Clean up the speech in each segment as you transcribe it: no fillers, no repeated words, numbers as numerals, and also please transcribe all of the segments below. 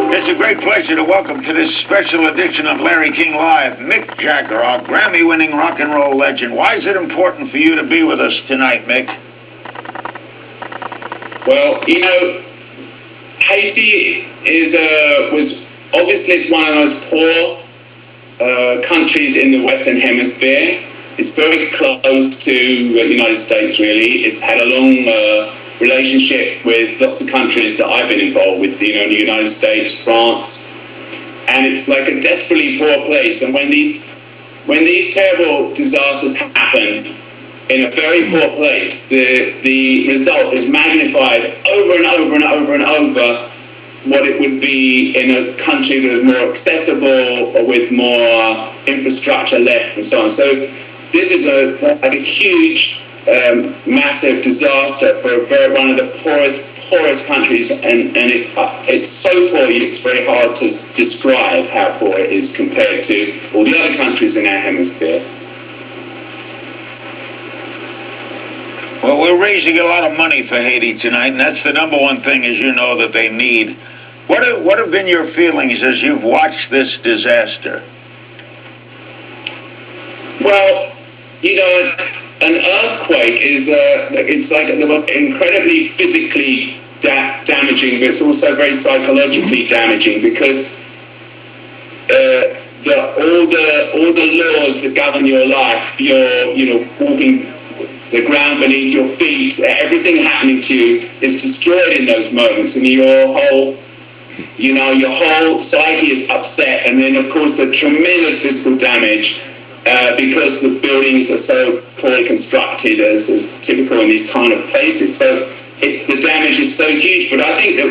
It's a great pleasure to welcome to this special edition of Larry King Live, Mick Jagger, our Grammy-winning rock and roll legend. Why is it important for you to be with us tonight, Mick? Well, you know, Haiti was obviously one of the most poor countries in the Western Hemisphere. It's very close to the United States, really. It's had a long relationship with lots of countries that I've been involved with, you know, the United States, France, and it's like a desperately poor place. And when these terrible disasters happen in a very poor place, the result is magnified over and over and over and over what it would be in a country that is more accessible or with more infrastructure left and so on. So this is a huge massive disaster for one of the poorest countries, and it's so poor it's very hard to describe how poor it is compared to all the other countries in our hemisphere. Well, we're raising a lot of money for Haiti tonight, and that's the number one thing, as you know, that they need. What have been your feelings as you've watched this disaster? Well, you know, an earthquake it's like incredibly physically damaging, but it's also very psychologically damaging because all the laws that govern your life, walking the ground beneath your feet, everything happening to you is destroyed in those moments, and your whole psyche is upset, and then of course the tremendous physical damage. Because the buildings are so poorly constructed, as is typical in these kind of places. So the damage is so huge. But I think that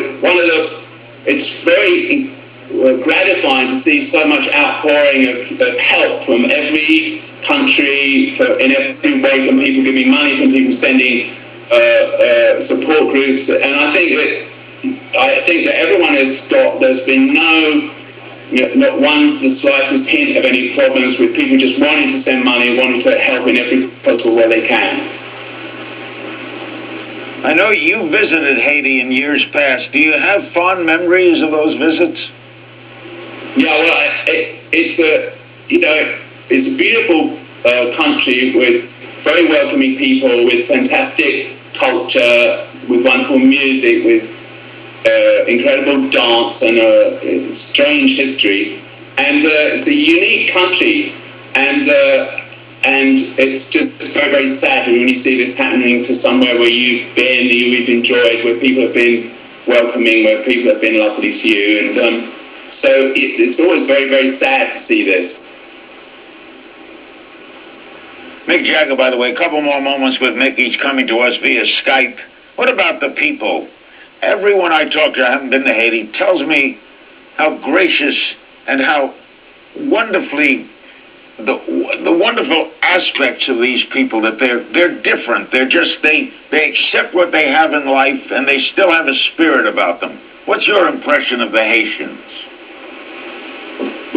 it's very gratifying to see so much outpouring of help from every country, in every way, from people giving money, from people sending support groups. And I think that everyone there's been not the slightest hint of any problems with people just wanting to send money, wanting to help in every possible way they can. I know you visited Haiti in years past. Do you have fond memories of those visits? Yeah, well, it's a beautiful country with very welcoming people, with fantastic culture, with wonderful music, with incredible dance and a strange history, and it's a unique country, and it's just very, very sad when you see this happening to somewhere where you've been, you've enjoyed, where people have been welcoming, where people have been lovely to you, and so it's always very, very sad to see this. Mick Jagger, by the way, a couple more moments with Mick, each coming to us via Skype. What about the people? Everyone I talk to, I haven't been to Haiti, tells me how gracious and how wonderfully, the wonderful aspects of these people, that they're different. They accept what they have in life, and they still have a spirit about them. What's your impression of the Haitians?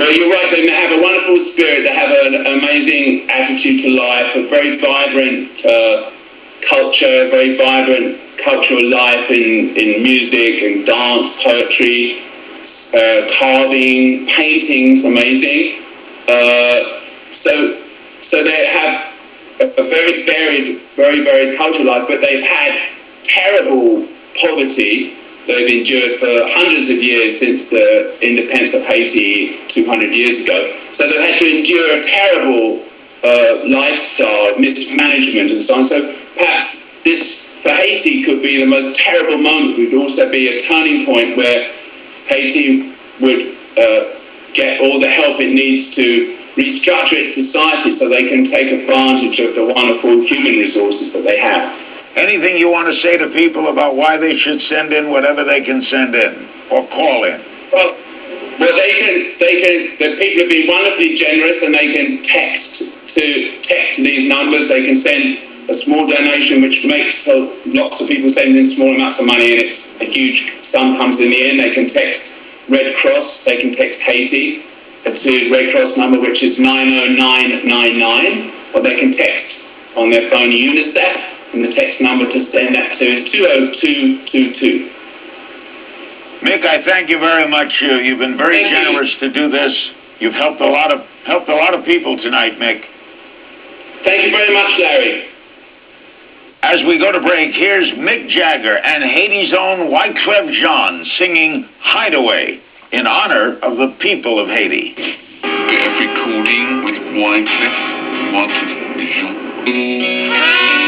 Well, you're right. They have a wonderful spirit. They have an amazing attitude to life, a very vibrant culture, very vibrant cultural life in music and dance, poetry, carving, painting, amazing. So they have a very varied, very, very cultural life, but they've had terrible poverty that they've endured for hundreds of years since the independence of Haiti 200 years ago. So they've had to endure a terrible lifestyle, mismanagement and so on. So perhaps this, for Haiti, could be the most terrible moment. It would also be a turning point where Haiti would get all the help it needs to restructure its society so they can take advantage of the wonderful human resources that they have. Anything you want to say to people about why they should send in whatever they can send in or call in? Well, the people have been wonderfully generous, and they can text these numbers. They can send a small donation, which makes lots of people send in small amounts of money, and it's a huge sum comes in the end. They can text Red Cross. They can text Haiti to Red Cross number, which is 90999, or they can text on their phone UNICEF, and the text number to send that to is 20222. Mick, I thank you very much. You've been very generous to do this. You've helped a lot of people tonight, Mick. Thank you very much, Larry. As we go to break, here's Mick Jagger and Haiti's own Wyclef Jean singing Hideaway in honor of the people of Haiti. Recording with Wyclef Jean.